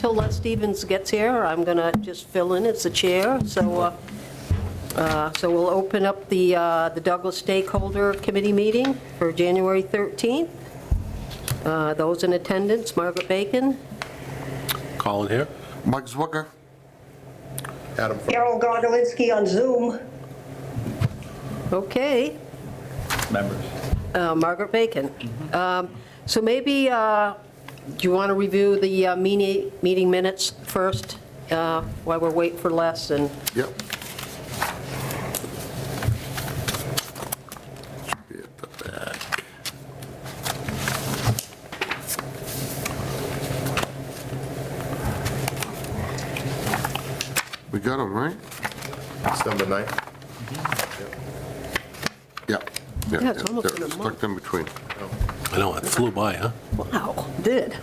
until Les Stevens gets here. I'm going to just fill in as the chair. So we'll open up the Douglas Stakeholder Committee meeting for January 13th. Those in attendance: Margaret Bacon. Colin here. Mike Zwicker. Adam. Carol Gorgolinsky on Zoom. Okay. Members. Margaret Bacon. So maybe, do you want to review the meeting minutes first, while we're waiting for Les? And Yep. Should be at the back. We got them, right? It's number 9. Yep. Yeah, it's almost They're been a stuck in between. I know, it flew by, huh? wow, did.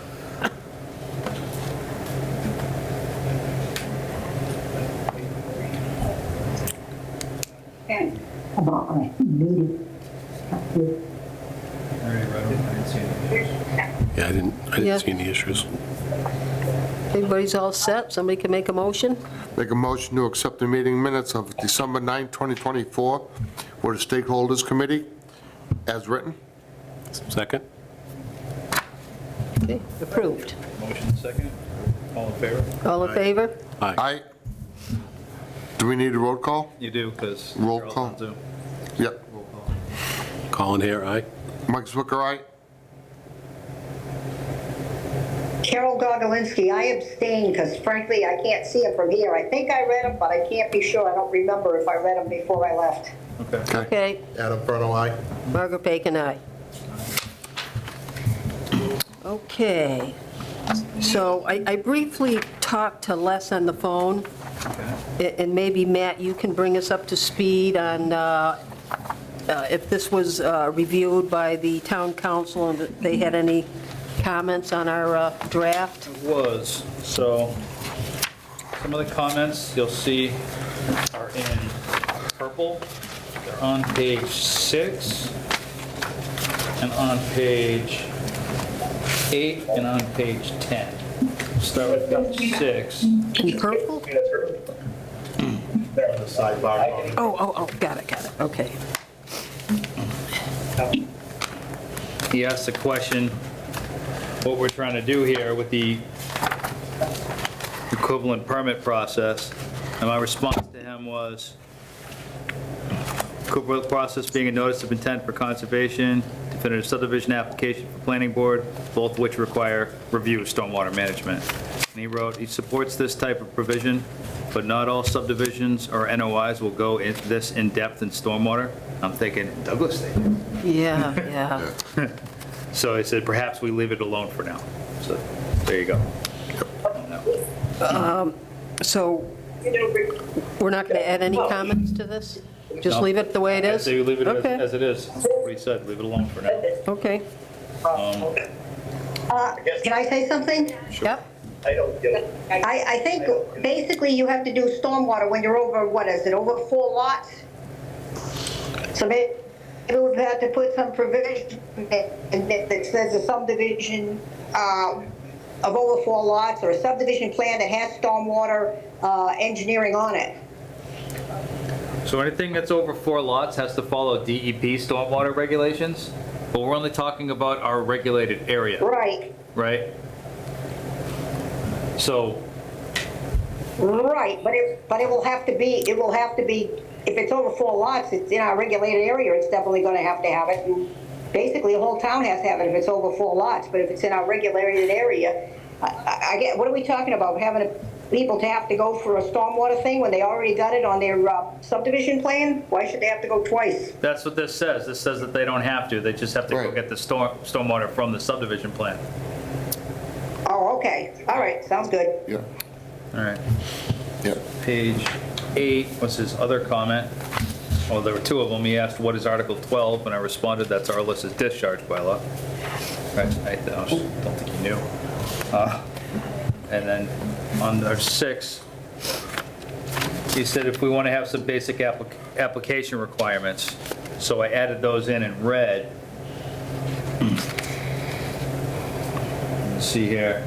About my meeting. Yeah, I didn't Yeah. see any issues. Everybody's all set? Somebody can make a motion? Make a motion to accept the meeting minutes of December 9, 2024 for the Stakeholders Committee as written. Second? Okay, approved. Motion second. All in favor? All in favor? Aye. Aye. Do we need a roll call? You do, because Roll you're all call. on Zoom. Yep. Roll call. Colin here, aye. Mike Zwicker, aye. Carol Gorgolinsky, I abstain because frankly, I can't see it from here. I think I read them, but I can't be sure. I don't remember if I read them before I left. Okay. Okay, Adam Furno, aye. Margaret Bacon, aye. Okay, so I briefly talked to Les on the phone, and maybe, Matt, you can bring us up to speed on if this was reviewed by the town council and if they had any comments on our draft. Was, so some of the comments you'll see are in purple. They're on page 6 and on page 8 and on page 10. Start with page 6. In purple? The sidebar. Oh, got it, okay. He asked the question, what we're trying to do here with the equivalent permit process, and my response to him was, equivalent process being a notice of intent for conservation, definitive subdivision application for planning board, both which require review of stormwater management. And he wrote, he supports this type of provision, but not all subdivisions or NOIs will go this in-depth in stormwater. I'm thinking Douglas State. Yeah. So I said, perhaps we leave it alone for now. So there you go. So we're not going to add any comments to this? Just No. leave it the way it I is? say we leave it Okay. as it is. That's what he said, leave it alone for now. Okay, Can I say something? yep. I think basically you have to do stormwater when you're over, what is it, over 4 lots? So maybe we've had to put some provision that says a subdivision of over 4 lots or a subdivision plan that has stormwater engineering on it. So anything that's over 4 lots has to follow DEP stormwater regulations, but we're only talking about our regulated area, Right, right? So, right, but it will have to be, if it's over 4 lots, it's in our regulated area, it's definitely gonna have it. And basically, the whole town has to have it if it's over 4 lots, but if it's in our regulated area, I get, what are we talking about? Having people to have to go for a stormwater thing when they already got it on their subdivision plan? Why should they have to go twice? that's what this says. This says that they don't have to, they just have to go Right. get the stormwater from the subdivision plan. Oh, okay, all right, sounds good. Yeah. All right. Yeah. Page 8 was his other comment. Well, there were 2 of them. He asked, what is Article 12? And I responded, that's our list of discharge bylaw. Right, I don't think you knew. And then on our 6, he said if we want to have some basic application requirements, so I added those in red. Let's see here.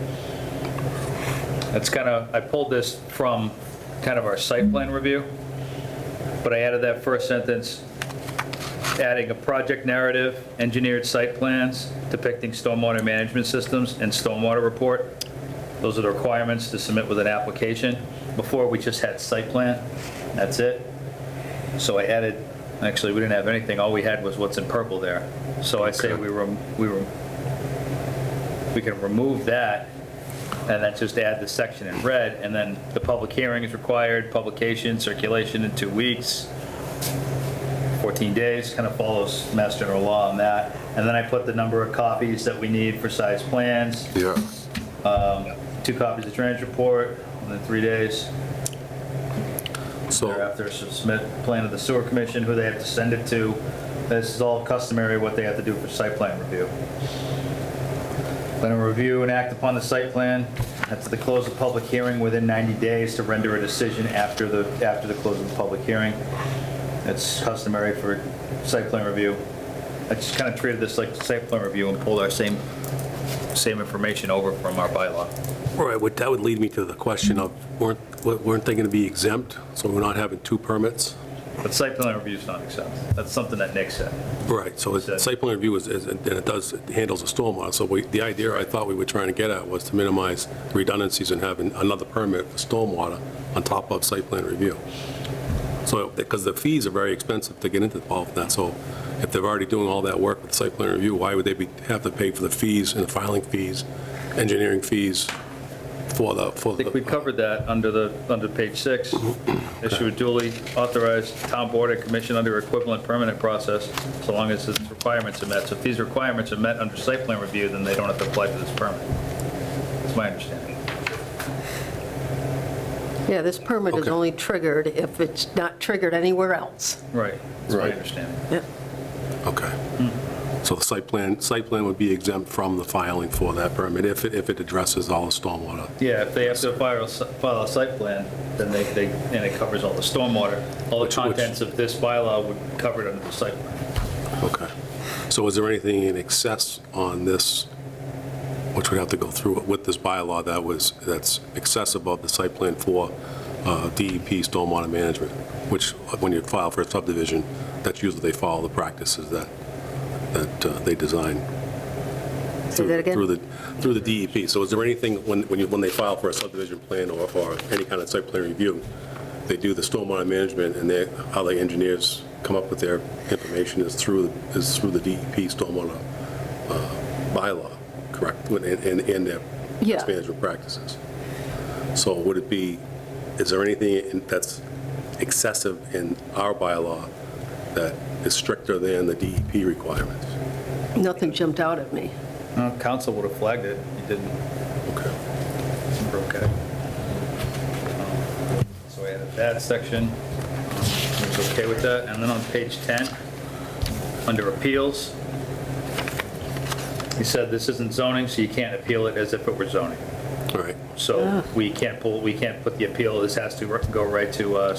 That's kind of, I pulled this from kind of our site plan review, but I added that first sentence, adding a project narrative, engineered site plans depicting stormwater management systems and stormwater report. Those are the requirements to submit with an application. Before, we just had site plan, that's it. So I added, actually, we didn't have anything, all we had was what's in purple there. So I say we can remove that and then just add the section in red, and then the public hearing is required, publication, circulation in 2 weeks, 14 days, kind of follows Mass General Law on that. And then I put the number of copies that we need for size plans, Yeah. 2 copies of drainage report, within 3 days. So, Thereafter, submit plan to the sewer commission, who they have to send it to. This is all customary, what they have to do for site plan review. Then review and act upon the site plan at the close of public hearing within 90 days to render a decision after the close of the public hearing. It's customary for site plan review. I just kind of treated this like site plan review and pulled our same information over from our bylaw. right, that would lead me to the question of, weren't they going to be exempt, so we're not having 2 permits? But site plan review is not exempt. That's something that Nick said. Right, so site plan review is, and it handles the stormwater. So the idea I thought we were trying to get at was to minimize redundancies and having another permit for stormwater on top of site plan review. So, because the fees are very expensive to get into all of that, so if they're already doing all that work with site plan review, why would they have to pay for the fees and the filing fees, engineering fees for the... I think we covered that under page 6. Issue a duly authorized town board or commission under equivalent permanent process, so long as its requirements are met. So if these requirements are met under site plan review, then they don't have to apply for this permit. That's my understanding. Yeah, this permit is Okay. only triggered if it's not triggered anywhere else. Right, that's my Right. understanding. Yeah. Okay. So the site plan would be exempt from the filing for that permit if it addresses all the stormwater. Yeah, if they have to file a site plan, then and it covers all the stormwater. All the Which- contents of this bylaw would cover it under the site plan. Okay. So is there anything in excess on this, which would have to go through with this bylaw that's excess above the site plan for DEP stormwater management, which when you file for a subdivision, that's usually they follow the practices that they design Say that again? through the DEP. So is there anything, when they file for a subdivision plan or any kind of site plan review, they do the stormwater management, and how the engineers come up with their information is through the DEP stormwater bylaw, correct? And their Yeah. management practices. So is there anything that's excessive in our bylaw that is stricter than the DEP requirements? Nothing jumped out at me. Council would have flagged it. You didn't. Okay. We're okay. So I added that section. I was okay with that. And then on page 10, under appeals, he said this isn't zoning, so you can't appeal it as if it were zoning. All right. So we can't put the appeal, this has to go right to a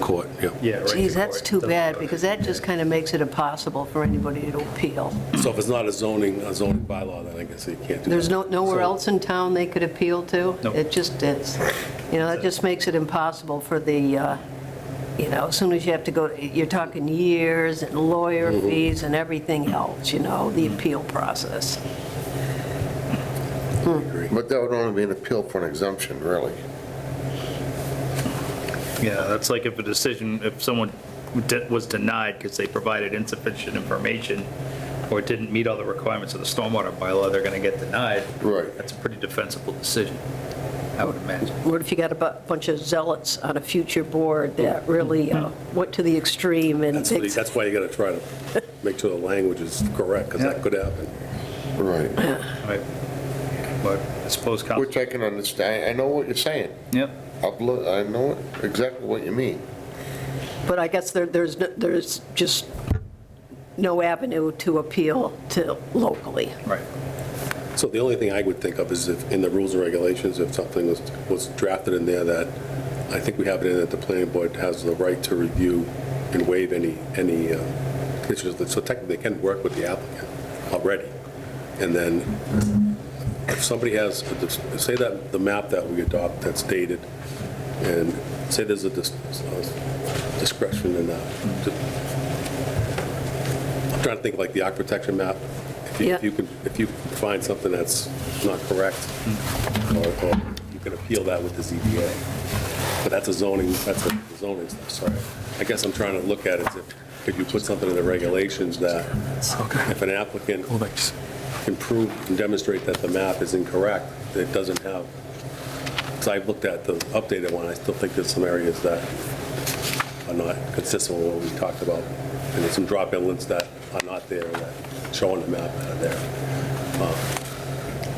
Court, yeah. yeah, right to Geez, that's court. too Doesn't bad, go- because that just kind of makes it impossible for anybody to appeal. So if it's not a zoning bylaw, then I guess you can't do that. There's nowhere So- else in town they could appeal to? Nope. It just is. That just makes it impossible for the, as soon as you have to go, you're talking years and lawyer fees and everything else, the appeal process. I agree. But that would only be an appeal for an exemption, really. Yeah, that's like if someone was denied because they provided insufficient information or didn't meet all the requirements of the stormwater bylaw, they're going to get denied. Right. That's a pretty defensible decision, I would imagine. What if you got a bunch of zealots on a future board that really went to the extreme and That's why you got to try to make sure the language is correct, because that could happen. Right. Right. But I suppose council. Which I can understand. I know what you're saying. Yep. I know exactly what you mean. But I guess there's just no avenue to appeal to locally. Right. So the only thing I would think of is if, in the rules and regulations, if something was drafted in there that, I think we have it in that the planning board has the right to review and waive any issues. So technically, they can work with the applicant already. And then if somebody has, say that the map that we adopt that's dated, and say there's a discretion in that. I'm trying to think like the aquifer protection map. Yeah. If you find something that's not correct, or you can appeal that with the ZBA. But that's a zoning stuff, sorry. I guess I'm trying to look at it, if you put something in the regulations that if an applicant can prove and demonstrate that the map is incorrect, it doesn't have, because I've looked at the updated one, I still think there's some areas that are not consistent with what we talked about. And there's some drop inlets that are not there that show on the map that are there.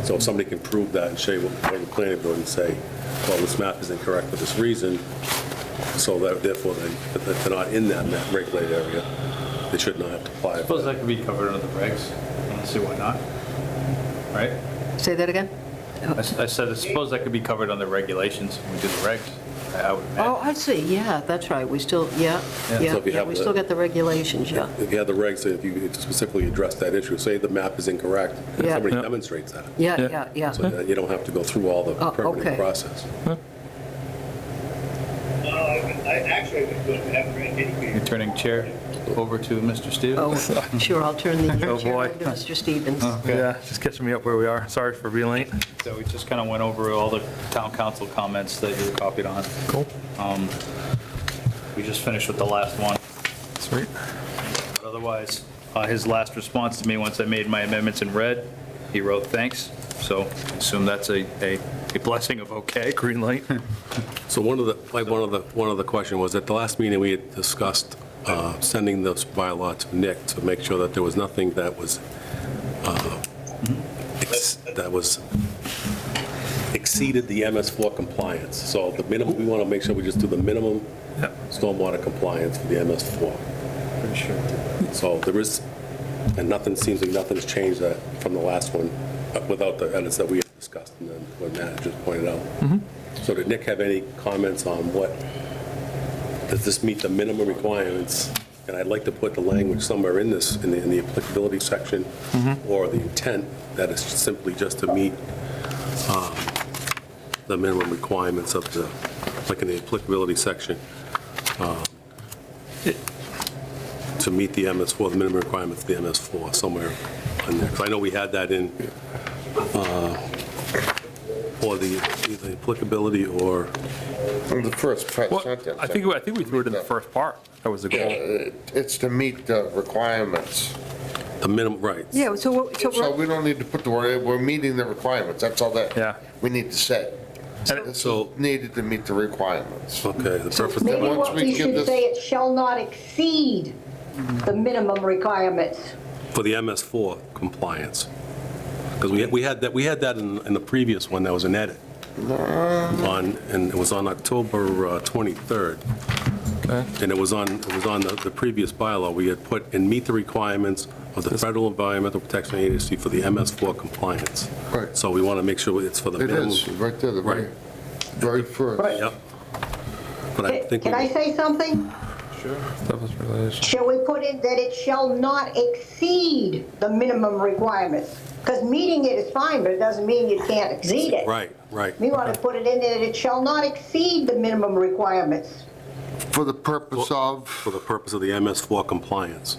So if somebody can prove that and show what the planning board and say, well, this map is incorrect for this reason, so that therefore if they're not in that map regulated area, they should not have to apply. I suppose that could be covered under the regs. I don't see why not. Right? Say that again? I said, I suppose that could be covered under regulations when we do the regs. I would imagine. Oh, I see, yeah, that's right, we still, So if you have we the- still got the regulations, yeah. If you have the regs, if you specifically address that issue, say the map is incorrect, and Yeah. somebody demonstrates that, Yeah. so that you don't have to go through all the Oh, permitting okay. process. You're turning chair over to Mr. Stevens? Oh, sure, I'll turn the Oh, chair boy. over to Mr. Stevens. Yeah, just catching me up where we are. Sorry for being late. So we just kind of went over all the town council comments that you were copied on. Cool. We just finished with the last one. Sweet. But otherwise, his last response to me, once I made my amendments in red, he wrote, "Thanks." So I assume that's a blessing of okay. Green light. So one of the question was, at the last meeting, we had discussed sending this bylaw to Nick to make sure that there was nothing that was exceeded the MS4 compliance. So the minimum, we want to make sure we just do the minimum stormwater compliance for the MS4. Pretty sure. So there is, and nothing's changed that from the last one, without the edits that we had discussed, and then what Matt just pointed out. So did Nick have any comments on does this meet the minimum requirements? And I'd like to put the language somewhere in this, in the applicability section, or the intent, that is simply just to meet the minimum requirements of the, like in the applicability section, to meet the MS4, the minimum requirements of the MS4, somewhere in there. Because I know we had that in, or either applicability or, The first Well, sentence. I think we threw it in the first part. That was the goal. It's to meet the requirements. the minimum, right. Yeah, so So we don't need to put the word, we're meeting the requirements, that's all that Yeah. we need to say. This is needed to meet the requirements. Okay, the purpose, Maybe once what we we give should this- say, it shall not exceed the minimum requirements. for the MS4 compliance. Because we had that in the previous one, that was an edit. And it was on October 23rd. Okay. And it was on the previous bylaw, we had put, and meet the requirements of the Federal Environmental Protection Agency for the MS4 compliance. Right. So we want to make sure it's for the It minimum. is, right there, the Right. very first. Right. Yep. But I think, Can I say something? That was relation. Shall we put in that it shall not exceed the minimum requirements? Because meeting it is fine, but it doesn't mean you can't exceed it. right. We want to put it in there that it shall not exceed the minimum requirements. For the purpose of, For the purpose of the MS4 compliance.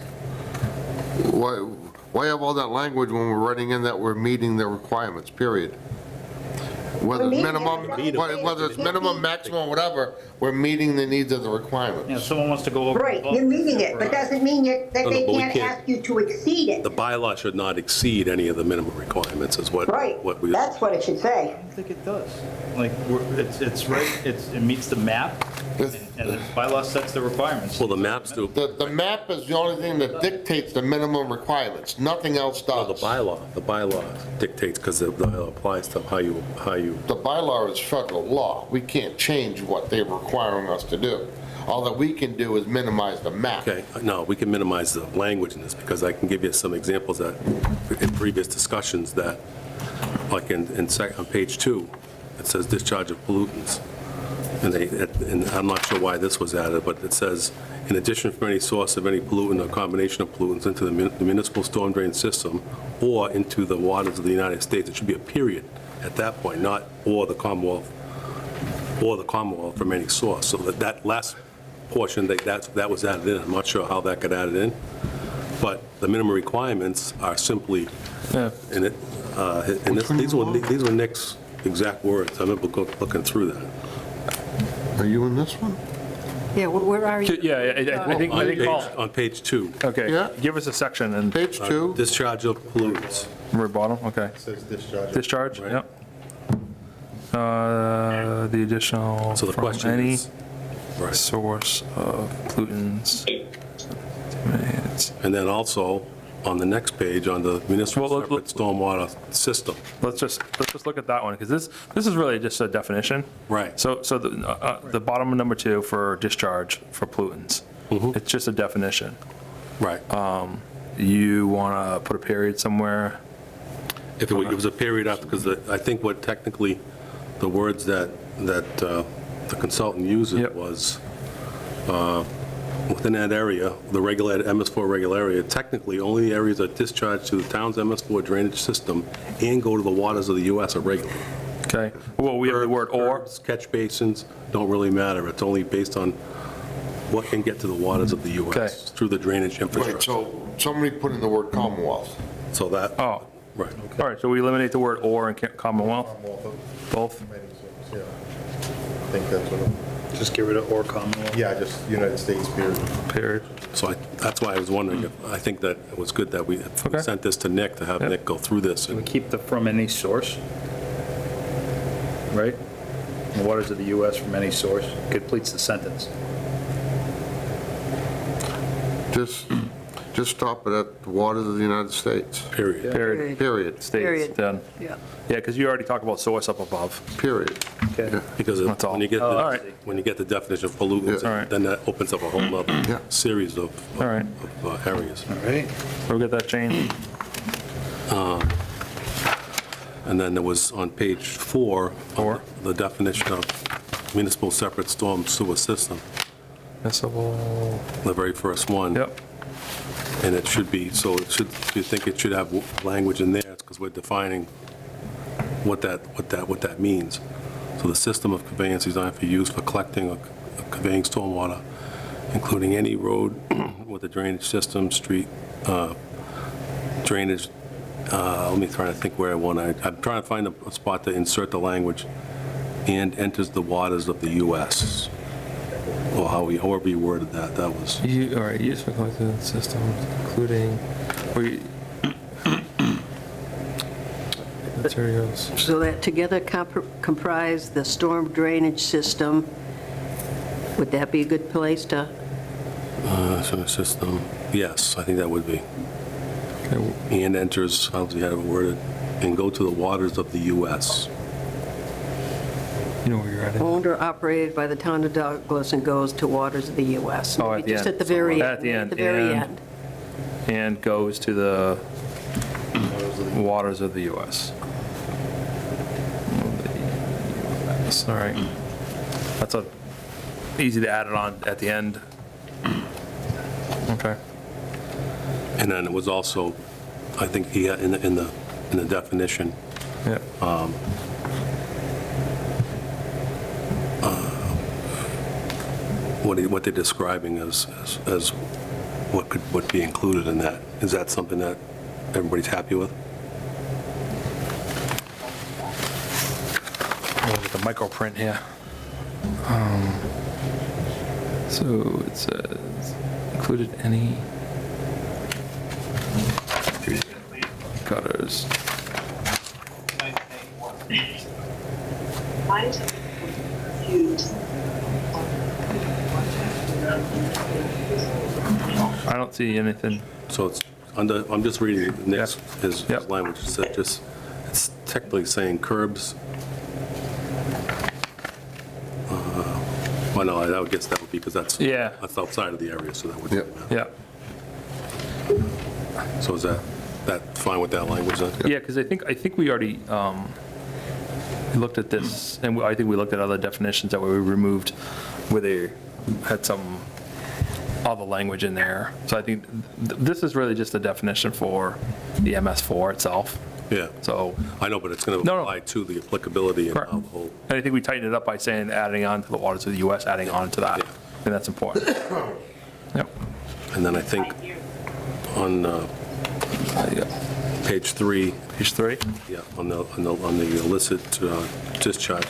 why have all that language when we're writing in that we're meeting the requirements, period? Whether We're meeting minimum, it, but whether it's minimum, maximum, whatever, we're meeting the needs of the requirements. Yeah, if someone wants to go over. Right, you're meeting it, but doesn't mean that No, they but we can't can't- ask you to exceed it. The bylaw should not exceed any of the minimum requirements, is what Right, we. that's what it should say. I don't think it does. Like, it's right, it meets the map, and the bylaw sets the requirements. Well, the maps do. The map is the only thing that dictates the minimum requirements, nothing else No, does. the bylaw dictates, because it applies to how you, The bylaw is federal law. We can't change what they're requiring us to do. All that we can do is minimize the map. okay, no, we can minimize the language in this, because I can give you some examples that, in previous discussions, that, like on page 2, it says discharge of pollutants. and I'm not sure why this was added, but it says, in addition from any source of any pollutant or combination of pollutants into the municipal storm drain system or into the waters of the United States, it should be a period at that point, not or the Commonwealth from any source. So that last portion, that was added in. I'm not sure how that got added in, but the minimum requirements are simply, Yeah. and these were Nick's exact words. I remember looking through that. Are you in this one? Yeah, where are you? Yeah, I think Paul, On page 2, okay, Yeah. give us a section and Page 2, discharge of pollutants. we're bottom, okay. Says discharge. Discharge, Right. yep. The additional So the from question any is, right. source of pollutants. And then also, on the next page, on the municipal Well, separate stormwater system. Let's just look at that one, because this is really just a definition. Right. So the bottom of number 2 for discharge for pollutants, it's just a definition. Right. You want to put a period somewhere? If it was a period after, because I think what technically, the words that the consultant uses Yep. was, within that area, the regulated MS4 regular area, technically, only the areas that discharge to the town's MS4 drainage system and go to the waters of the U.S. are regulated. Okay, well, we have the word or. Curbs, catch basins don't really matter. It's only based on what can get to the waters of the U.S. Okay. through the drainage right, infrastructure. so somebody put in the word Commonwealth. So that, Oh, right. all right, so we eliminate the word or in Commonwealth, both? Yeah. I think that's what, Just get rid of or Commonwealth. yeah, just United States period. Period. So that's why I was wondering, I think that it was good that we Okay. sent this to Nick, to have Yep. Nick go through this. We keep the from any source, right? The waters of the U.S. from any source completes the sentence. Just stop it at the waters of the United States. Period. Period. Period, States, Period. then. Yeah. Yeah, because you already talked about source up above. period. Okay. Because That's all. when you get, Oh, all right. when you get the definition of pollutants, Yeah. All right. then that opens up a whole Yeah. other series of All right. areas. All right. We'll get that changed. And then there was on page 4, the definition of municipal separate storm sewer system, Municipal, the very first one. yep. And it should be, so it should, you think it should have language in there, because we're defining what that means. So the system of conveyance designed for use for collecting or conveying stormwater, including any road with a drainage system, street, drainage, let me try to think where I want to, I'm trying to find a spot to insert the language, and enters the waters of the U.S. Or however you worded that, that was. All right, use for collecting systems, including, materials. So that together comprise the storm drainage system. Would that be a good place to? Sewer system, yes, I think that would be. Okay, And enters, how does he have it worded? And go to the waters of the U.S. you know where you're at. Owned or operated by the town of Douglas and goes to waters of the U.S. Oh, at Maybe the just end. at the very end. At the end, At the very and- end. And goes to the waters of the U.S. All right. That's easy to add it on at the end. Okay. And then it was also, I think he had in the definition, Yep. what they're describing as what be included in that. Is that something that everybody's happy with? Look at the micro print here. So it says, included any gutters. I don't see anything. So it's under, I'm just reading Nick's, his Yep. language, it's technically saying curbs. Well, no, I would guess that would be, because that's Yeah. outside of the area, so that would. Yep. Yeah. So is that fine with that language then? Yeah, because I think we already, we looked at this, and I think we looked at other definitions that were removed where they had some other language in there. So I think this is really just a definition for the MS4 itself. Yeah, So, I know, but it's going to No, no. apply to the applicability and Correct. how the whole, and I think we tightened it up by saying adding on to the waters of the US, adding on to that. Yeah. And that's important. Yep. and then I think on Yeah. page 3, Page 3? yeah, on the illicit discharge,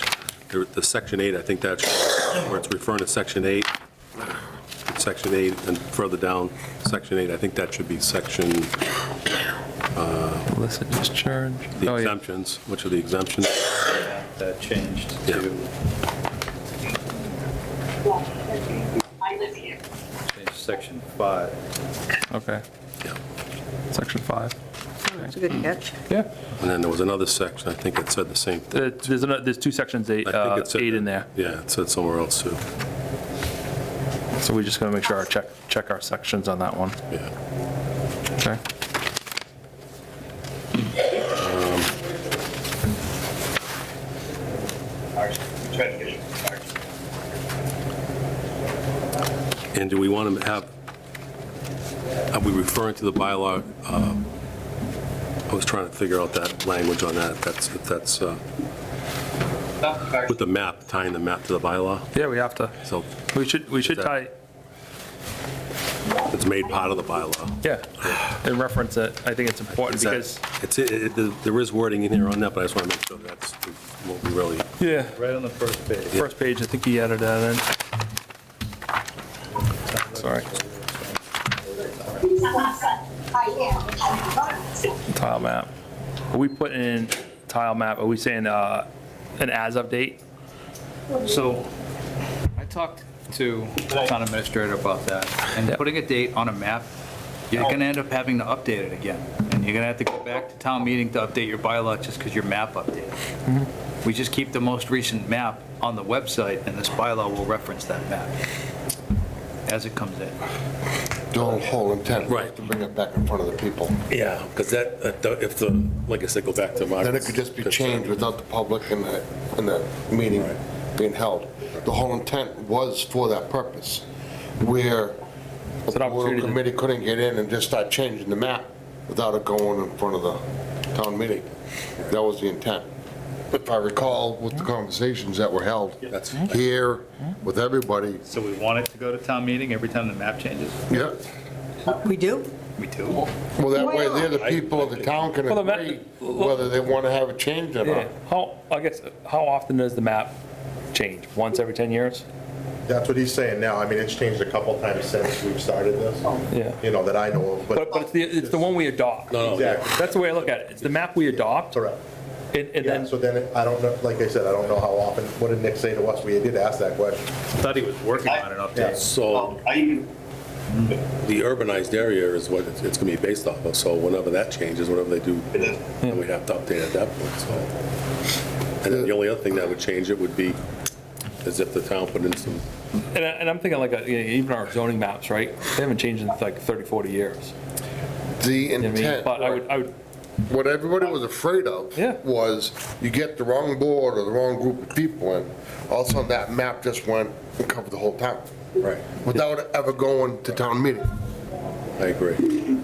the section 8, I think that's where it's referring to section 8. Section 8, and further down, section 8, I think that should be section, Illicit discharge. the Oh, yeah. exemptions, which are the exemptions? That changed Yeah. to, I live here. changed section 5. Okay. Yeah. Section 5. That's a good catch. Yeah. And then there was another section, I think it said the same thing. There's two sections, eight I think it said in that. there. Yeah, it said somewhere else too. So we just got to make sure check our sections on that one. Yeah. Okay. And do we want to have, are we referring to the bylaw? I was trying to figure out that language on that, if that's with the map, tying the map to the bylaw. Yeah, we have to. So We should that- tie, it's made part of the bylaw. yeah, and reference it. I think it's important Is that- because, there is wording in here on that, but I just want to make sure that's what we really, yeah, Right on the first page. first page, I think he added that in. Sorry, tile map. Are we putting in tile map, are we saying an as-of date? So I talked to the town administrator about that, and Yeah. putting a date on a map, you're going to end up having to update it again. And you're going to have to go back to town meeting to update your bylaw just because your map updated. We just keep the most recent map on the website, and this bylaw will reference that map as it comes in. The whole intent was Right. to bring it back in front of the people. yeah, because if the, like I said, go back to Mark's. Then it could just be concern. changed without the public and the meeting being held. The whole intent was for that purpose, where a It's an board opportunity to- committee couldn't get in and just start changing the map without it going in front of the town meeting. That was the intent. If I recall with the conversations that were held That's- here with everybody, So we want it to go to town meeting every time the map changes? yeah. We do? We do. Well, that way there, the people of the town can Well, the map- agree whether they want to have it changed or Yeah, not. how often does the map change? Once every 10 years? That's what he's saying now. I mean, it's changed a couple times since we've started this, Yeah. you know, that I know of, But it's the one we adopt. No, no, Exactly. That's the way I look at it. It's the map we adopt, Correct. and Yeah, then, so then, I don't know, like I said, I don't know how often, what did Nick say to us? We did ask that question. I thought he was working on an update. So I even, the urbanized area is what it's going to be based off of, so whenever that changes, whatever they do, then we'd have to update at that point, so. And then the only other thing that would change it would be as if the town put in some, and I'm thinking like, even our zoning maps, right? They haven't changed in like 30, 40 years. The You know what I mean? intent, But I would, what everybody was afraid of Yeah. was you get the wrong board or the wrong group of people in, all of a sudden that map just went and covered the whole town right, without it ever going to town meeting. I agree.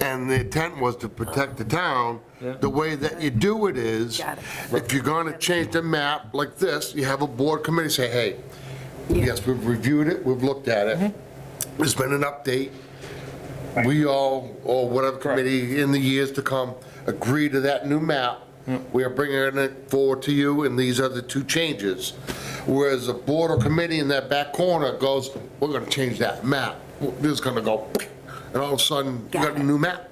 And the intent was to protect the town. Yeah. The way that you do it is, Got it. if you're going to change the map like this, you have a board committee say, hey, yes, we've reviewed it, we've looked at it, there's been an update. We all, or whatever committee in the years to come, agree to that new map. We are bringing it forward to you, and these are the two changes. Whereas a board or committee in that back corner goes, we're going to change that map. This is going to go, and all of a sudden, you got a new map.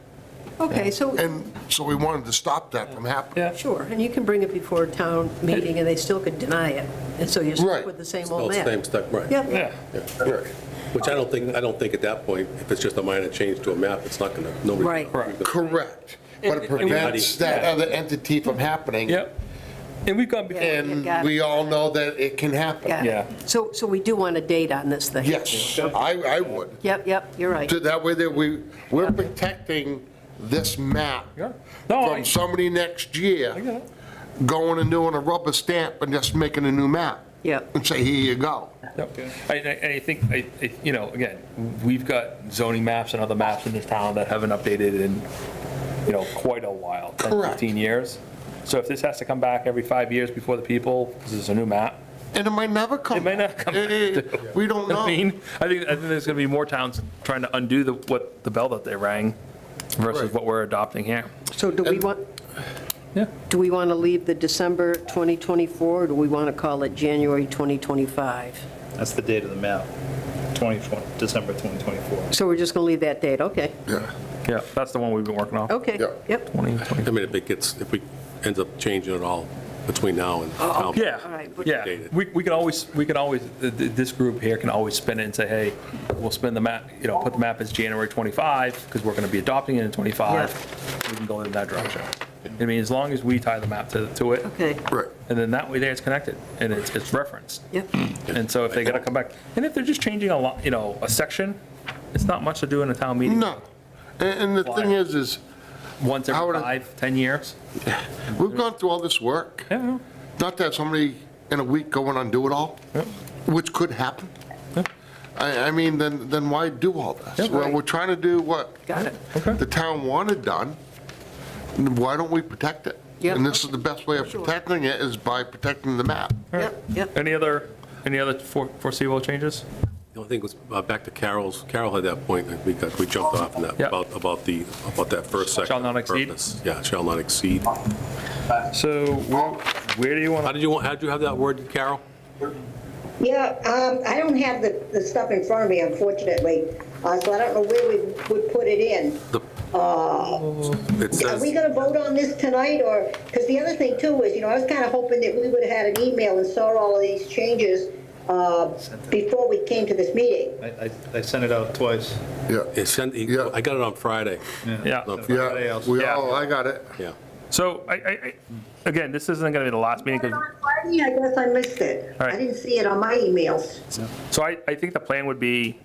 Okay, so, And so we wanted to stop that from happening. yeah. sure, and you can bring it before a town meeting and they still could deny it. And so you're stuck Right. with the same Still old map. same stuff, right. Yep. Yeah. Right. Which I don't think at that point, if it's just a minor change to a map, it's not going to, nobody. Right. Correct. Correct. But it And- prevents that Yeah. other entity from happening. Yep. And we've gone before. Yeah. And Got it. we all know that it can happen. Got it. Yeah. So we do want a date on this thing? Yes, I would. Yep, you're right. So that way that we're protecting this map Yeah. No, from somebody next year I get it. going and doing a rubber stamp and just making a new map Yep. and say, here you go. Yep. I think, you know, again, we've got zoning maps and other maps in this town that haven't updated in, you know, quite a while, 10, Correct. 15 years. So if this has to come back every 5 years before the people, because it's a new map, And it might never come. it might not come back. We don't know. I mean, I think there's going to be more towns trying to undo the bell that they rang versus Right. what we're adopting here. So do we want, Yeah. do we want to leave the December 2024, or do we want to call it January 2025? That's the date of the map, December 2024. So we're just going to leave that date, okay, Yeah. Yeah, that's the one we've been working on. okay, Yeah. yep. 2020. I mean, if we ends up changing it all between now and town. Yeah, All right, but- yeah. We can always, this group here can always spin it and say, hey, we'll spin the map, you know, put the map as January 25, because we're going to be adopting it in 25. We can go in that direction. I mean, as long as we tie the map to it, Okay, Right. and then that way there it's connected, and it's referenced. yep, And so if they gotta come back, and if they're just changing a lot, you know, a section, it's not much to do in a town meeting. No. And the thing is, Once Howard, every 5, 10 years. we've gone through all this work, Yeah, not to have somebody in a week go and undo it all, Yep. which could happen. I mean, then why do all this? Yep. Well, we're trying to do what got it. the town wanted done. Why don't we protect it? Yep. And this is the best way of protecting it is by protecting the map. Yep, yep. Any other foreseeable changes? The only thing was, back to Carol had that point, that we jumped off on that, Yeah. about that first section. Shall not exceed? Purpose. Yeah, shall not exceed. So where do you How want did you have that word, Carol? Yeah, I don't have the stuff in front of me, unfortunately, so I don't know where we would put it in. It Are says, we gonna vote on this tonight, or, because the other thing too is, I was kind of hoping that we would have had an email and saw all of these changes before we came to this meeting. I sent it out twice. Yeah. Yeah. I got it on Friday. Yeah. No, Yeah, I got it. Yeah. So again, this isn't gonna be the last meeting, 'cause- On Friday, I guess I missed it. All right. I didn't see it on my emails. so I think the plan would be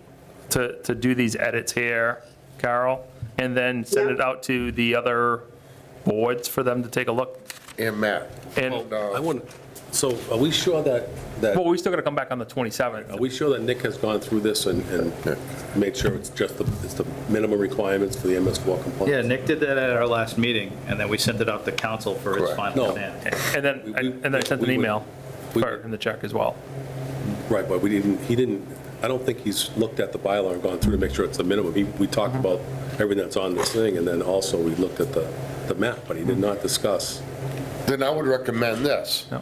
to do these edits here, Carol, and then send it out to the other boards for them to take a look. And Matt. And, I wouldn't, so are we sure that, well, we still gotta come back on the 27th. are we sure that Nick has gone through this and made sure it's just it's the minimum requirements for the MS4 compliance? Yeah, Nick did that at our last meeting, and then we sent it out to council for his Correct. final No. plan. And then I sent an email for him to check as well. Right, but he didn't, I don't think he's looked at the bylaw and gone through to make sure it's the minimum. We talked about everything that's on this thing, and then also we looked at the map, but he did not discuss. Then I would recommend this. Yeah.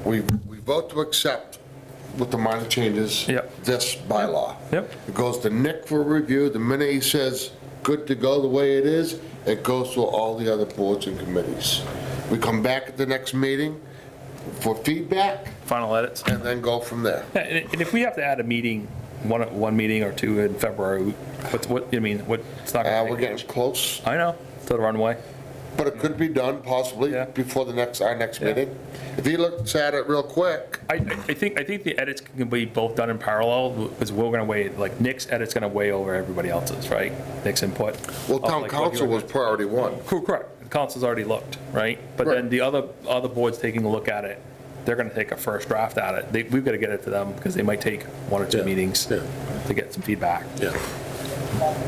We vote to accept with the minor changes, Yep. this bylaw. Yep. It goes to Nick for review. The minute he says, good to go the way it is, it goes to all the other boards and committees. We come back at the next meeting for feedback Final edits. and then go from there. Yeah, and if we have to add a meeting, one meeting or two in February, it's not gonna We're take getting much. close, I know, to the runway. but it could be done possibly Yeah. before our next meeting. If he looks at it real quick, I think the edits can be both done in parallel, because we're gonna weigh, like, Nick's edit's gonna weigh over everybody else's, right? Nick's input. well, Of, town like, what council you're- was priority one. Correct, the council's already looked, right? But then Right. the other boards taking a look at it, they're gonna take a first draft at it. We've gotta get it to them, because they might take one or two Yeah, meetings yeah. to get some feedback. Yeah.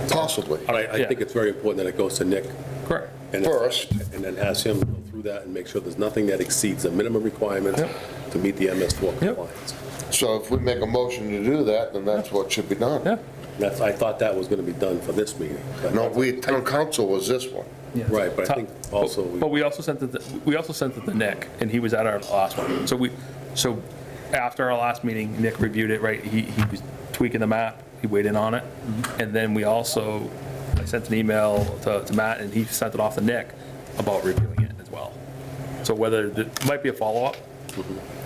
Possibly. But I think it's very important that it goes to Nick. Correct. and First. And then has him go through that and make sure there's nothing that exceeds the minimum requirements Yep. to meet the MS4 Yep. compliance. So if we make a motion to do that, then that's what should be done. Yeah. I thought that was going to be done for this meeting. No, town council was this one. Right, but I think also, But we also sent it to Nick, and he was at our last one. So after our last meeting, Nick reviewed it, right? He was tweaking the map, he weighed in on it. And then I sent an email to Matt, and he sent it off to Nick about reviewing it as well. So whether, it might be a follow-up,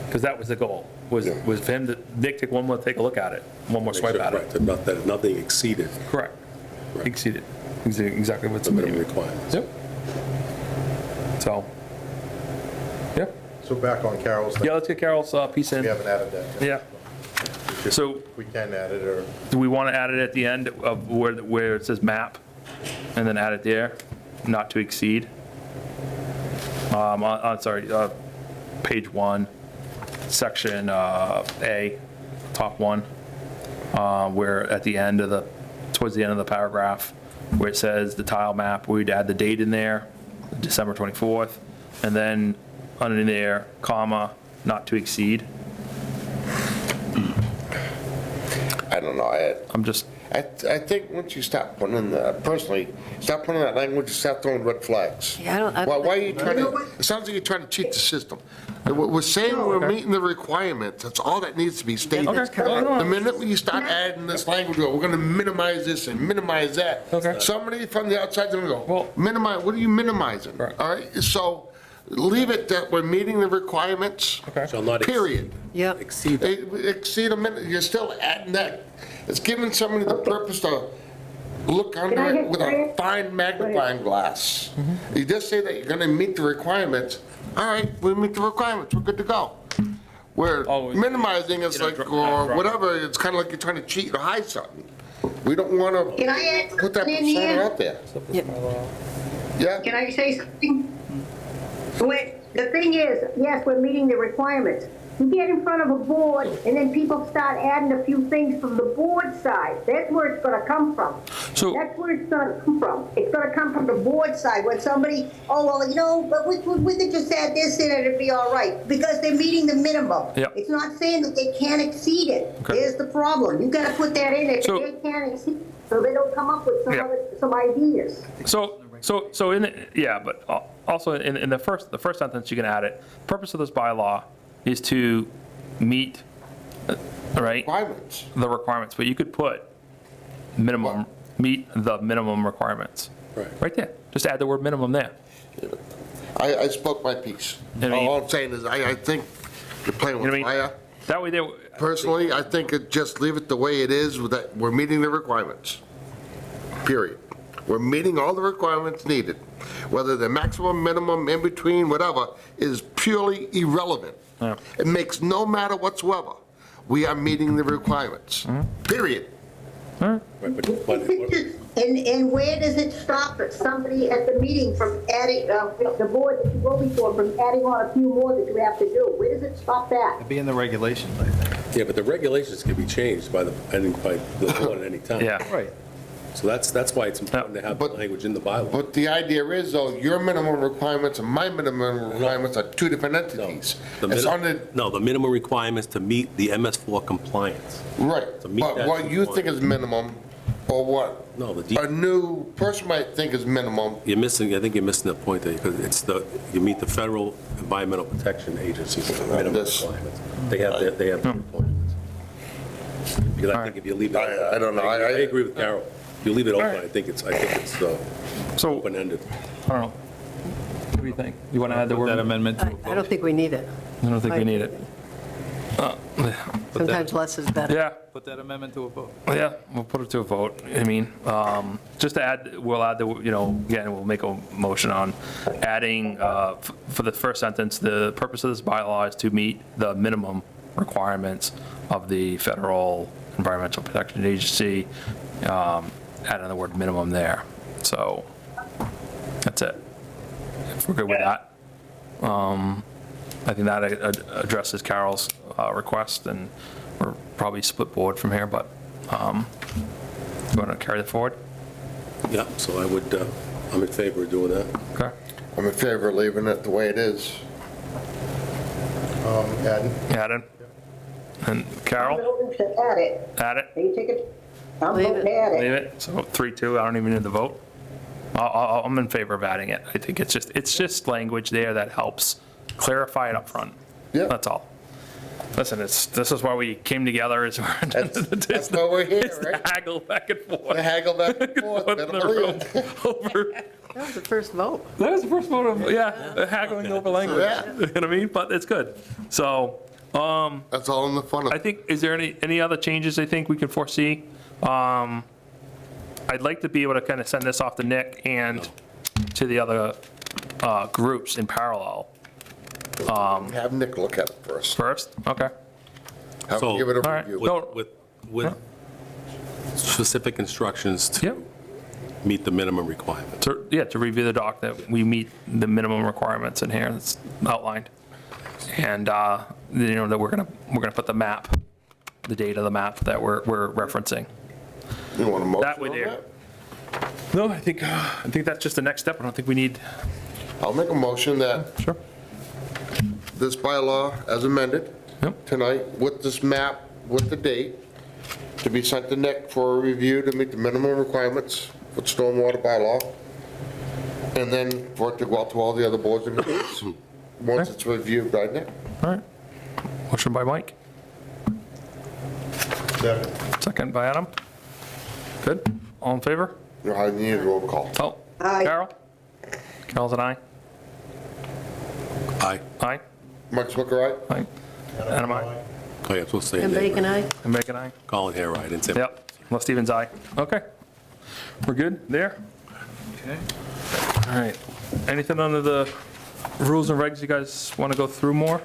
because that was the goal, was Yeah. for him to, Nick take one more, take a look at it, one more make swipe sure, at right, it. that nothing exceeded Correct. Right. Exceeded, exactly what's the in minimum the requirements. Yep. So, yeah. So back on Carol's thing, Yeah, let's get Carol's piece in. we haven't added that. yet. Yeah. So We can add it, or do we want to add it at the end of where it says map, and then add it there, not to exceed? Sorry, page 1, section A, top 1, where at the end of towards the end of the paragraph, where it says the tile map, we'd add the date in there, December 24th, and then under there, comma, not to exceed. I don't know, I'm just, I think once you start putting in the, personally, start putting that language, you start throwing red flags. Yeah, I don't- Why are you trying You know to, what? it sounds like you're trying to cheat the system. We're saying we're meeting the requirements, that's all that needs to be stated. That's correct. The minute you start adding this language, we're gonna minimize this and minimize that. Okay. Somebody from the outside's gonna go, Well- minimize, what are you minimizing? Right. All right, so leave it that we're meeting the requirements, Shall not period. Yep. exceed. Exceed a minute, you're still adding that, it's giving somebody the purpose to look under I it get- with a fine magnifying glass. You just say that you're gonna meet the requirements, all right, we meet the requirements, we're good to go. We're Oh, minimizing, it's you know, like, drop- or whatever, it's kind of like you're trying to cheat or hide something. We don't wanna Can I add put that something in persona here? out there. Yep. Yeah? Can I say something? The thing is, yes, we're meeting the requirements. You get in front of a board, and then people start adding a few things from the board side. That's where it's gonna come from. So- That's where it's gonna come from. It's gonna come from the board side, when somebody, oh, well, you know, but we could just add this in and it'd be all right, because they're meeting the minimum. Yep. It's not saying that they can't exceed it. Okay. There's the problem. You gotta put that in there, So- that they can't exceed, so they don't come up with Yeah. some ideas. So in, yeah, but also in the first sentence, you can add it. Purpose of this bylaw is to meet, right, Requirements. the requirements, but you could put minimum, meet the minimum requirements. Right. Right there. Just add the word minimum there. I spoke my piece. I mean- All I'm saying is, I think you're playing You know with what I mean? fire. That way there, Personally, I think just leave it the way it is, with that we're meeting the requirements. Period. We're meeting all the requirements needed. Whether the maximum, minimum, in between, whatever, is purely irrelevant. Yeah. It makes no matter whatsoever. We are meeting the requirements. Period. Right, but And where does it stop at somebody at the meeting from adding, the board that you go before, from adding on a few more that you have to do? Where does it stop that? It'd be in the regulations, I think. yeah, but the regulations can be changed by the board at any time. yeah. Right. So that's why it's important to have the But- language in the bylaw. But the idea is, though, your minimum requirements and my minimum requirements are two different entities. The It's under, No, the minimum requirements to meet the MS4 compliance. right, To meet but that what you think is minimum, or what No, a new person might think is minimum, I think you're missing the point there, because you meet the federal environmental protection agencies minimum This- requirements. They have their requirements. Because I think if you leave it. I don't know, I agree with Carol. If you leave it open, All right. I think it's So, open-ended. I don't know. What do you think? You want to add the Put that word? amendment to a I vote. don't think we need it. I don't think we need it. Sometimes less is better. Yeah, Put that amendment to a vote. yeah, we'll put it to a vote. I mean, just to add, we'll add the, again, we'll make a motion on adding, for the first sentence, the purpose of this bylaw is to meet the minimum requirements of the Federal Environmental Protection Agency, adding the word minimum there. So, that's it. If we're good with that. I think that addresses Carol's request, and we're probably split board from here, but you want to carry that forward? Yeah, so I'm in favor of doing that. Okay. I'm in favor of leaving it the way it is. Add, Add And I'm Carol, voting to add it. add it, You take it, I'm Leave voting it. to add leave it. it. So 3-2, I don't even need the vote. I'm in favor of adding it. I think it's just language there that helps clarify it up front. Yeah. That's all. Listen, this is why we came together, is That's why we're here, it's to right? haggle back and forth. To haggle back and forth, In better the believe room it. over, That was the first vote. that was the first vote of, yeah, haggling over language. Yeah. You know what I mean? But it's good. So, That's all in the fun of I it. think, is there any other changes I think we can foresee? I'd like to be able to kind of send this off to Nick and to the other groups in parallel. Have Nick look at it first. First, okay. Have So- him give it All a right. review. Well- With specific instructions to Yep. meet the minimum requirements. To review the doc, that we meet the minimum requirements in here that's outlined. And, that we're gonna put the map, the date of the map that we're referencing. You want a motion That way on there. that? No, I think that's just the next step. I don't think we need. I'll make a motion that Sure. this bylaw as amended Yep. tonight with this map, with the date, to be sent to Nick for a review to meet the minimum requirements for stormwater bylaw. And then for it to go out to all the other boards and committees, once it's reviewed by Nick. All right. Motion by Mike, second by Adam. Good. All in favor? You know, I need a roll call. Oh, Aye. Carol? Carol's an aye. Aye. Aye. Mike Swicker, aye? Aye. Adam, aye. Oh, yeah, I'm supposed to say. And nay, Bacon, aye? And Bacon, aye. Colin here, right, I didn't say. Yep. Les Stevens, aye. Okay. We're good there? Okay. All right. Anything under the rules and regs you guys want to go through more?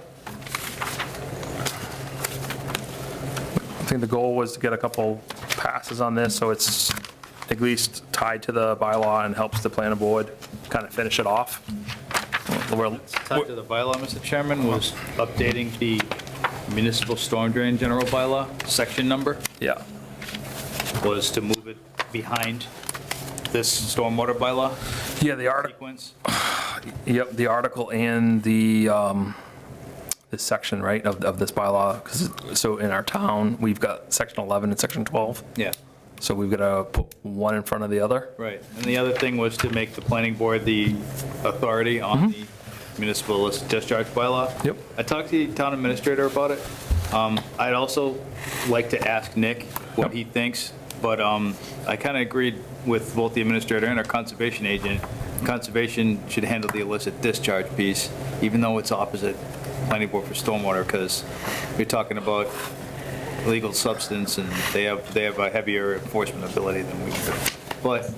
I think the goal was to get a couple passes on this, so it's at least tied to the bylaw and helps the planning board kind of finish it off. We're- Tied to the bylaw, Mr. Chairman, was updating the municipal storm drain general bylaw, section number, Yeah, was to move it behind this stormwater bylaw yeah, the article, sequence. yep, the article and the, this section, right, of this bylaw, 'cause so in our town, we've got section 11 and section 12, Yeah, so we've got to put one in front of the other. right. And the other thing was to make the planning board the authority on the municipal illicit discharge bylaw. Yep. I talked to the town administrator about it. I'd also like to ask Nick what Yep. he thinks, but I kind of agreed with both the administrator and our conservation agent. Conservation should handle the illicit discharge piece, even though it's opposite planning board for stormwater, because you're talking about illegal substance, and they have a heavier enforcement ability than we do. But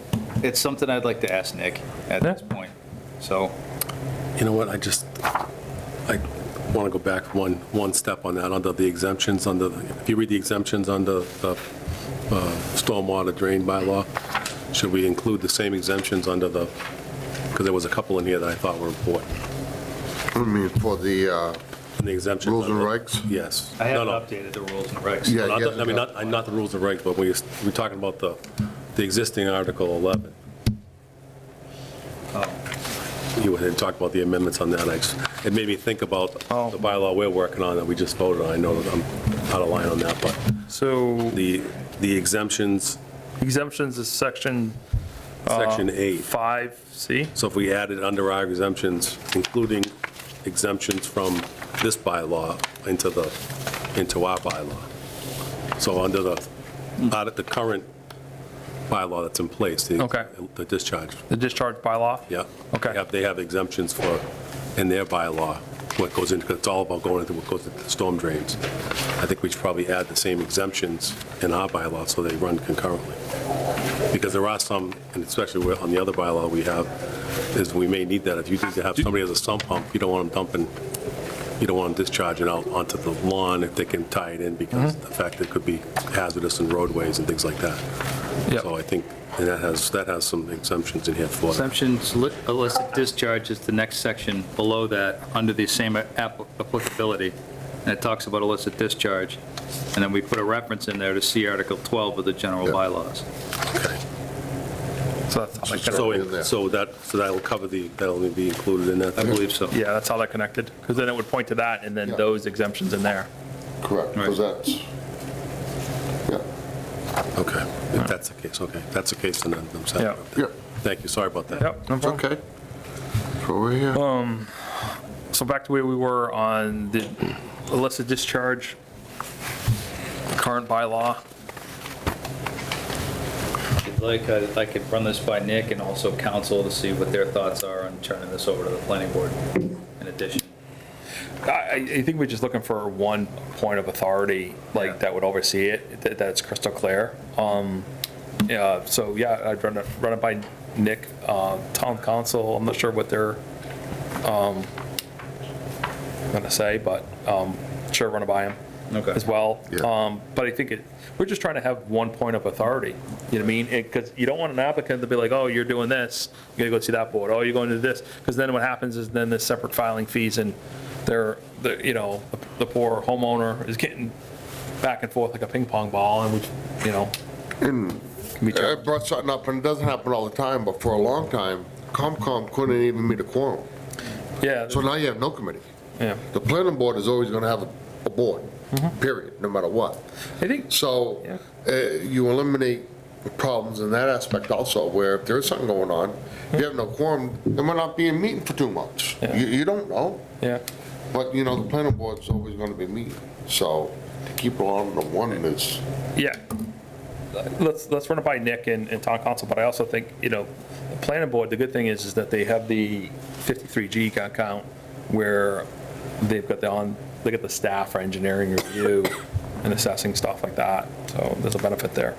it's something I'd like to ask Nick at this point, so. You know what, I want to go back one step on that, under the exemptions, if you read the exemptions under the stormwater drain bylaw, should we include the same exemptions under because there was a couple in here that I thought were important. I mean, for the And the exemptions. rules and under- regs? Yes. I haven't No, no. updated the rules and regs. Yeah, Not yeah, the- I mean, not the rules and regs, but we're talking about the existing Article 11. You had talked about the amendments on that. It made me think about the bylaw we're working on that we just voted on. I know that I'm out of line on that, but So the exemptions, exemptions is section Section 8. 5C. So if we added under our exemptions, including exemptions from this bylaw into our bylaw. So under the current bylaw that's in place, Okay. the discharge, The discharge bylaw? yeah. Okay. They have exemptions in their bylaw, what goes into, because it's all about going into what goes into the storm drains. I think we should probably add the same exemptions in our bylaw so they run concurrently. Because there are some, and especially on the other bylaw we have, is we may need that. If you need to have somebody as a sump pump, you don't want them dumping, you don't want them discharging out onto the lawn if they can tie it in, because the fact that it could be hazardous in roadways and things like that. Yep. So I think, and that has some exemptions in here for that. Exemptions, illicit discharge is the next section below that, under the same applicability. And it talks about illicit discharge. And then we put a reference in there to see Article 12 of the general bylaws. Okay. So that's how that So- connected. So that'll cover that'll be included in that? I believe so. Yeah, that's how that connected, because then it would point to that and then Yeah. those exemptions in there. Correct, because that's, yeah, Okay, if that's the case, okay. If that's the case, then I'm set. Yeah. yeah, Thank you, sorry about that. Yep, no it's problem. okay. So we're here. So back to where we were on the illicit discharge, current bylaw. If you'd like, I could run this by Nick and also council to see what their thoughts are on turning this over to the planning board in addition. I think we're just looking for one point of authority, like, Yeah. that would oversee it, that's crystal clear. Yeah, so, yeah, I'd run it by Nick, town council, I'm not sure what they're gonna say, but sure, run it by him Okay. as well. Yeah. But I think we're just trying to have one point of authority, you know what I mean? Because you don't want an applicant to be like, oh, you're doing this, you gotta go see that board, oh, you're going to this, because then what happens is then there's separate filing fees, and the poor homeowner is getting back and forth like a ping pong ball, and we, And can be I challenged. brought something up, and it doesn't happen all the time, but for a long time, COMCOM couldn't even meet a quorum. Yeah, So now you have no committee. yeah. The planning board is always gonna have a board, period, no matter what. I think, So you eliminate problems in that aspect also, where if there is something going on, you have no quorum, it might not be a meeting for 2 months. Yeah. You don't know, yeah, but the planning board's always gonna be meeting. So to keep it on the one is, yeah. Let's run it by Nick and town council, but I also think, the planning board, the good thing is that they have the 53G account where they've got they got the staff for engineering review and assessing stuff like that, so there's a benefit there.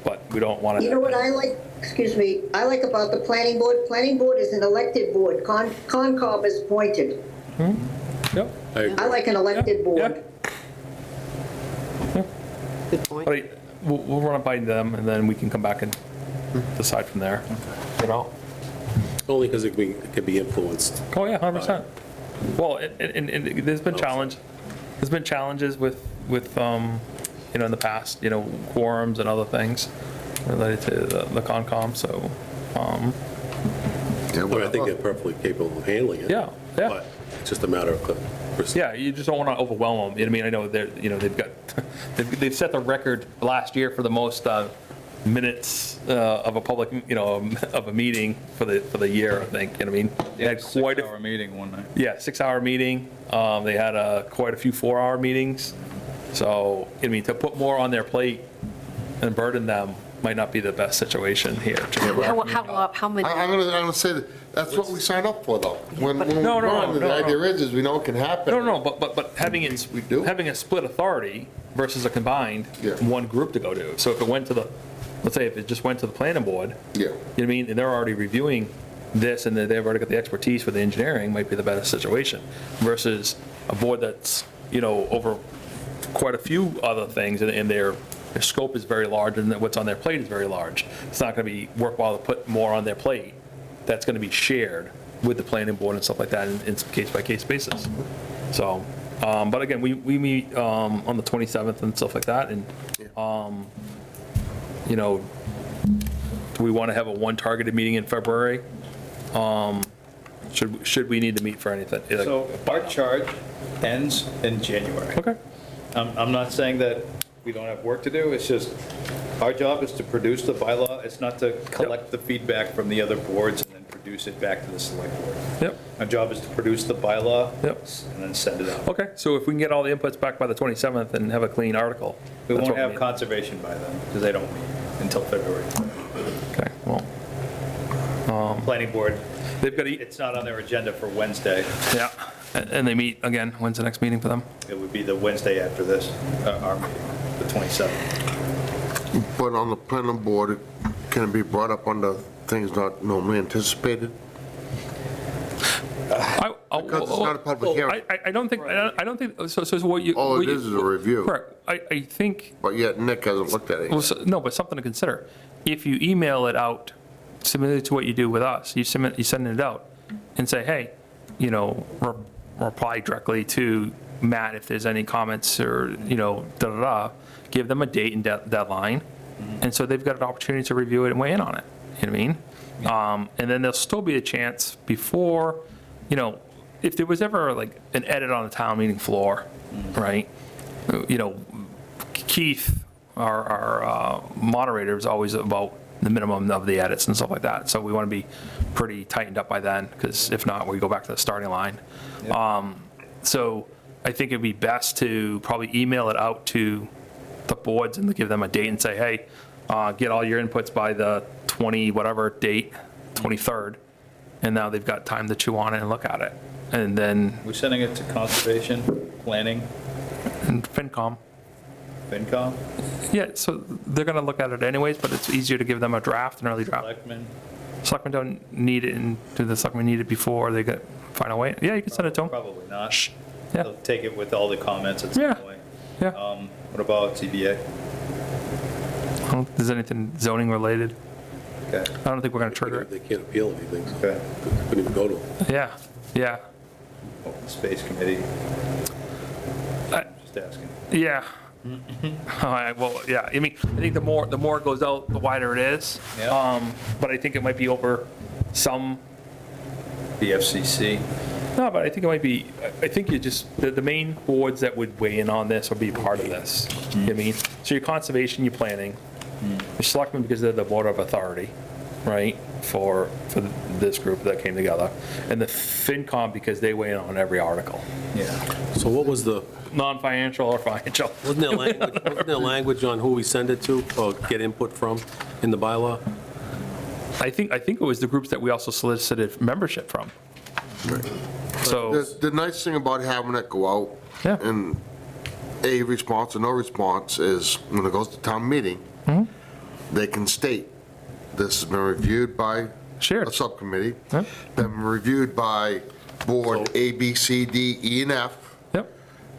But we don't want to. You know what I like, excuse me, I like about the planning board? Planning board is an elected board. Concom is appointed. Yep. I agree. I like an elected board. Good point. But we'll run it by them, and then we can come back and decide from there, Only because it could be influenced. Oh, yeah, 100%. Well, and there's been challenges with, in the past, quorums and other things related to the Concom, so, yeah, I mean, I think they're whatever. perfectly capable of handling it. yeah. But it's just a matter of the. Yeah, you just don't want to overwhelm them. I mean, I know they've got, they've set the record last year for the most minutes of a public, of a meeting for the year, I think. I mean, they had quite a 6-hour meeting one night. Yeah, 6-hour meeting. They had quite a few 4-hour meetings. So, to put more on their plate and burden them might not be the best situation here. How many? I'm gonna say that's what we signed up for, though. When No, we run, the no. idea is we know it can happen. No, but having it, We do. having a split authority versus a combined Yeah. one group to go to. So if it went to let's say if it just went to the planning board, Yeah. you know what I mean, and they're already reviewing this and they've already got the expertise for the engineering, might be the better situation versus a board that's, over quite a few other things and their scope is very large and what's on their plate is very large. It's not going to be worthwhile to put more on their plate that's going to be shared with the planning board and stuff like that in case-by-case basis. So, but again, we meet on the 27th and stuff like that, and, do we want to have a one targeted meeting in February? Should we need to meet for anything? So our charge ends in January. Okay, I'm not saying that we don't have work to do, it's just, our job is to produce the bylaw, it's not to collect the feedback from the other boards and then produce it back to the select board. yep, Our job is to produce the bylaw Yep. and then send it out. okay, so if we can get all the inputs back by the 27th and have a clean article. We that's won't what have need. conservation by then, because they don't meet until February. Okay, well, Planning board, they've got to eat, it's not on their agenda for Wednesday, yeah, and they meet again, when's the next meeting for them? it would be the Wednesday after this, our meeting, the 27th. But on the planning board, can it be brought up under things not normally anticipated? Because it's not a public hearing. I don't think, so what you. All what it you- is a review. Correct. I think, But yet Nick hasn't looked at well, it. no, but something to consider. If you email it out, similar to what you do with us, you send it out and say, hey, reply directly to Matt if there's any comments or, da-da-da, give them a date and deadline. And so they've got an opportunity to review it and weigh in on it, you know what I mean? And then there'll still be a chance before, if there was ever like an edit on the town meeting floor, right? Keith, our moderator, is always about the minimum of the edits and stuff like that. So we want to be pretty tightened up by then, because if not, we go back to the starting line. So I think it'd be best to probably email it out to the boards and give them a date and say, hey, get all your inputs by the 20 whatever date, 23rd. And now they've got time to chew on it and look at it. And then, We're sending it to conservation, planning, and FinCom. FinCom, Yeah, so they're going to look at it anyways, but it's easier to give them a draft, an early draft. selectmen. Selectmen don't need it, and do the selectmen need it before they get final way? Yeah, you can send it to them. Probably not. Shh. Yeah. They'll take it with all the comments at some Yeah. point. Yeah. What about ZBA? I don't think there's anything zoning related. Okay, I don't think we're going to trigger it. They can't appeal anything, so okay. they couldn't even go to them. Yeah, yeah. Space Committee? I- Just asking. Yeah. All right, well, yeah, I mean, I think the more it goes out, the wider it is. Yeah. But I think it might be over some, The FCC? no, but I think it might be, I think you just, the main boards that would weigh in on this would be part of this. You know what I mean? So your conservation, your planning, your selectmen because they're the board of authority, right? For this group that came together. And the FinCom because they weigh in on every article, Yeah. So what was the, non-financial or financial. wasn't there language on who we send it to or get input from in the bylaw? I think it was the groups that we also solicited membership from. So, The nice thing about having it go out Yeah. and a response or no response is when it goes to town meeting, they can state, this has been reviewed by Shared. a subcommittee, Yeah. been reviewed by board A, B, C, D, E, and F. yep,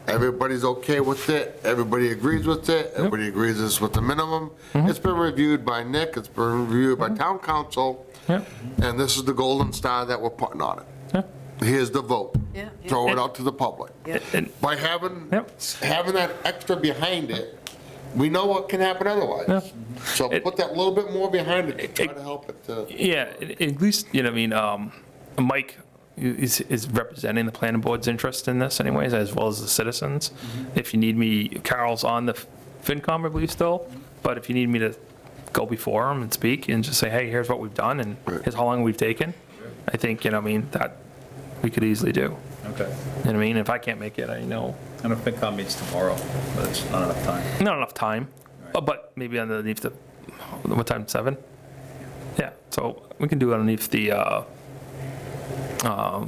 Everybody's okay with it, everybody agrees with it, everybody agrees this is with the minimum. It's been reviewed by Nick, it's been reviewed by town council, yep, and this is the golden star that we're putting on it. yeah. Here's the vote. Yeah, yeah. Throw it out to the public. And, By having Yep. that extra behind it, we know what can happen Yeah. otherwise. So It- put that little bit more behind it to try to help it to. yeah, at least, you know, I mean, Mike is representing the planning board's interest in this anyways, as well as the citizens. If you need me, Carol's on the FinCom, I believe, still, but if you need me to go before him and speak and just say, hey, here's what we've done and here's how long we've taken, I think, you know, I mean, that we could easily do. Okay. You know what I mean? If I can't make it, I know, I know FinCom meets tomorrow, but it's not enough time. not enough time, but maybe underneath the, what time, 7? Yeah, so we can do it underneath the,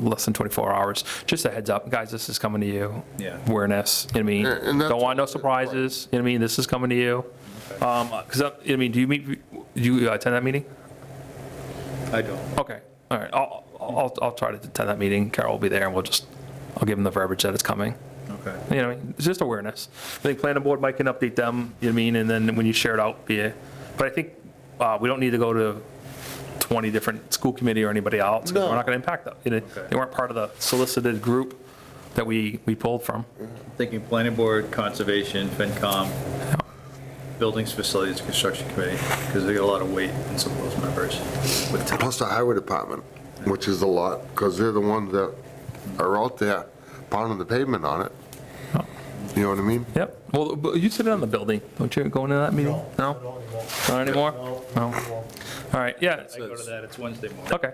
less than 24 hours. Just a heads up, guys, this is coming to you. Yeah. Awareness, you know what I mean? And that's- Don't want no surprises, you know what I mean? This is coming to you. Because, you know what I mean, do you attend that meeting? I don't. Okay, all right, I'll try to attend that meeting. Carol will be there and I'll give them the verbiage that it's coming. Okay. You know, what I mean? It's just awareness. I think planning board might can update them, you know what I mean? And then when you share it out, but I think we don't need to go to 20 different school committee or anybody else. 'Cause No. We're not going to impact them. You know, they weren't part of the solicited group that we pulled from. Thinking planning board, conservation, FinCom, buildings, facilities, construction committee, because they get a lot of weight in some of those members with town. Plus the highway department, which is a lot, because they're the ones that are out there pounding the pavement on it. You know what I mean? Yep. Well, but you sit on the building. Don't you go into that meeting? No? Not anymore? No. All right, yeah. I go to that, it's Wednesday morning. Okay.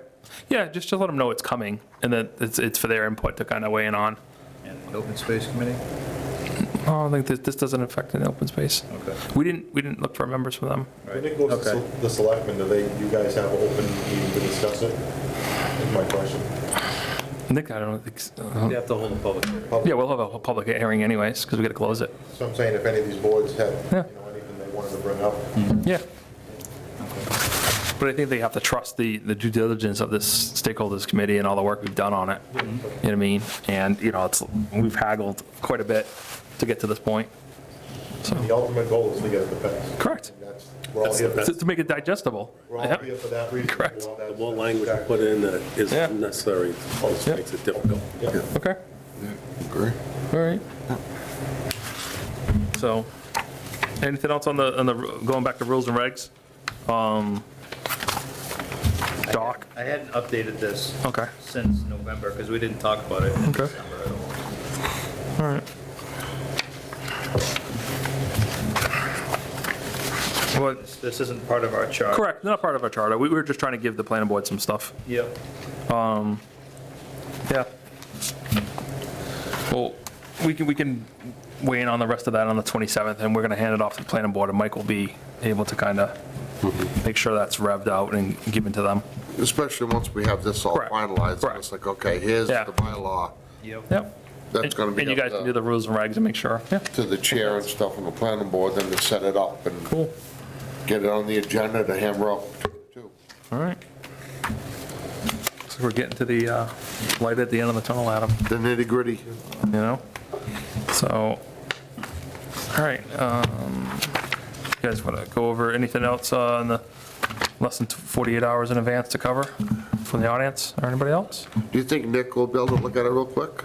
Yeah, just to let them know it's coming and that it's for their input to kind of weigh in on. And the open space committee? Oh, I think this doesn't affect an open space. Okay. We didn't look for members for them. When it goes to Okay. the selectmen, you guys have an open meeting to discuss it? Is my question. Nick, I don't think, You have to hold a public hearing. yeah, we'll have a public hearing anyways, because we got to close it. So I'm saying if any of these boards had, Yeah. anything they wanted to bring up. Yeah. But I think they have to trust the due diligence of this stakeholders committee and all the work we've done on it. You know what I mean? And, you know, we've haggled quite a bit to get to this point. The ultimate goal is to get it to pass. Correct. And that's, we're all here for To make it digestible. we're all Yep. here for that reason. Correct. We want that- The more language we put in that is Yeah. unnecessary, it Yeah. makes it difficult. Yeah. Okay, Agree. all right. So, anything else on the, going back to rules and regs? Doc, I hadn't updated this okay, since November, because we didn't talk about it in Okay. December at all. all right. Well, This isn't part of our chart. correct, not part of our charter. We were just trying to give the planning board some stuff. Yep. Yeah. Well, we can weigh in on the rest of that on the 27th, and we're going to hand it off to the planning board, and Mike will be able to kind of make sure that's revved out and given to them. Especially once we have this all Correct. finalized. Correct. It's like, okay, here's Yeah. the bylaw. Yep. Yep. That's gonna be And you up guys can to- do the rules and regs and make sure. Yeah, To the chair and stuff on the planning board, then to set it up and cool. get it on the agenda to hammer out too. All right. So we're getting to the light at the end of the tunnel, Adam, The nitty gritty. you know? So, all right. You guys want to go over anything else in the less than 48 hours in advance to cover from the audience or anybody else? Do you think Nick will be able to look at it real quick?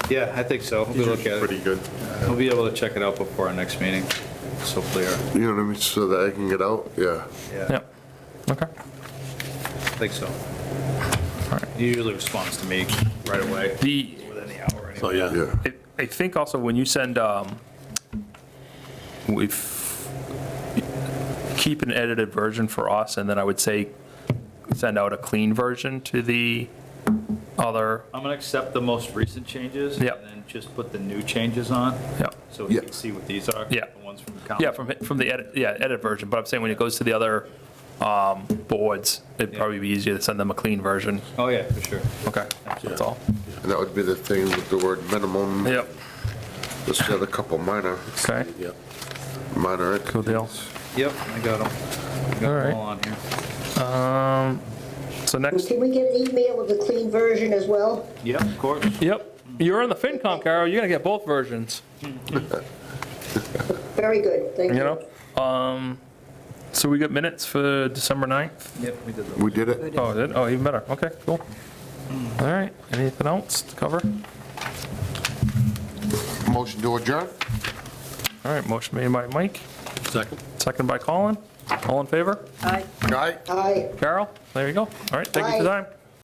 Yeah, I think so. We'll look at Pretty it. good. We'll be able to check it out before our next meeting. So clear. You know what I mean, so that I can get out, yeah. Yeah, Yep, okay. I think so. He usually responds to me right away, within the hour anyway. So, yeah. Yeah. I think also when you send, keep an edited version for us, and then I would say send out a clean version to the other, I'm gonna accept the most recent changes. Yep. And then just put the new changes on, yeah. so we Yeah. can see what these are. Yeah. The ones from council. Yeah, from the edit, yeah, edit version, but I'm saying when it goes to the other boards, it'd Yeah. probably be easier to send them a clean version. Oh, yeah, for sure. Okay, that's all. And that would be the thing with the word minimum. Yep, Let's get a couple minor okay, Yeah. cool deal. Yep, I got them. Got All right. them all on here. So next, Can we get an email with the clean version as well? Yep, of course. yep, you're on the FinCom, Carol, you're gonna get both versions, Very good, thank you you. know? So we got minutes for December 9th? Yep, we did We did it. Oh, did, oh, even better, okay, cool. All right, anything else to cover? Motion to adjourn? All right, motion made by Mike, Second? second by Colin, all in favor? Aye. Aye. Aye. Carol, there you go. All right, thank you for the time.